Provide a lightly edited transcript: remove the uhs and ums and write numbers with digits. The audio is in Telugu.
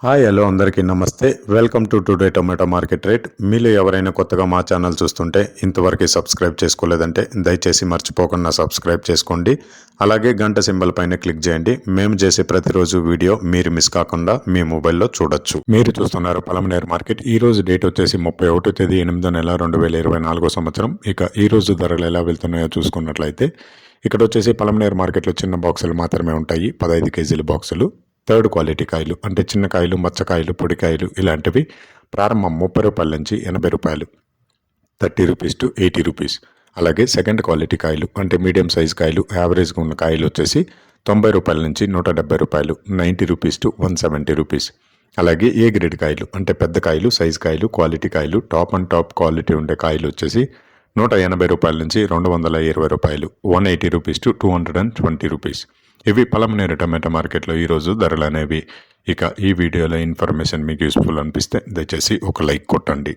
హాయ్ హలో అందరికీ నమస్తే. Welcome to today tomato market rate. మీలో ఎవరైనా కొత్తగా మా ఛానల్ చూస్తుంటే ఇంతవరకు సబ్స్క్రైబ్ చేసుకోలేదంటే దయచేసి మర్చిపోకుండా సబ్స్క్రైబ్ చేసుకోండి. అలాగే గంట సింబల్ పైన క్లిక్ చేయండి. మేము చేసే ప్రతిరోజు వీడియో మీరు మిస్ కాకుండా మీ మొబైల్లో చూడొచ్చు. మీరు చూస్తున్నారు పలమనేరు మార్కెట్. ఈ రోజు డేట్ వచ్చేసి 31 తేదీ 8వ నెల 2024 సంవత్సరం. ఇక ఈ రోజు ధరలు ఎలా వెళ్తున్నాయో చూసుకున్నట్లయితే ఇక్కడ వచ్చేసి పలమనేరు మార్కెట్లో చిన్న బాక్సులు మాత్రమే ఉంటాయి. 15 కేజీల బాక్సులు. థర్డ్ క్వాలిటీ కాయలు అంటే చిన్న కాయలు, మచ్చకాయలు, పొడికాయలు ఇలాంటివి ప్రారంభం 30 రూపాయల నుంచి 80 రూపాయలు, 30 రూపీస్ టు 80 రూపీస్. అలాగే సెకండ్ క్వాలిటీ కాయలు అంటే మీడియం సైజ్ కాయలు, యావరేజ్గా ఉన్న కాయలు వచ్చేసి 90 రూపాయల నుంచి 170 రూపాయలు, 90 రూపీస్ టు 170 రూపీస్. అలాగే ఏ గ్రేడ్ కాయలు అంటే పెద్ద కాయలు, సైజ్ కాయలు, క్వాలిటీ కాయలు, టాప్ అండ్ టాప్ క్వాలిటీ ఉండే కాయలు వచ్చేసి 180 రూపాయల నుంచి 220 రూపాయలు, 180 రూపీస్ టు 220 రూపీస్. ఇవి పలమనేరు టమాటా మార్కెట్లో ఈరోజు ధరలు అనేవి. ఇక ఈ వీడియోలో ఇన్ఫర్మేషన్ మీకు యూస్ఫుల్ అనిపిస్తే దయచేసి ఒక లైక్ కొట్టండి.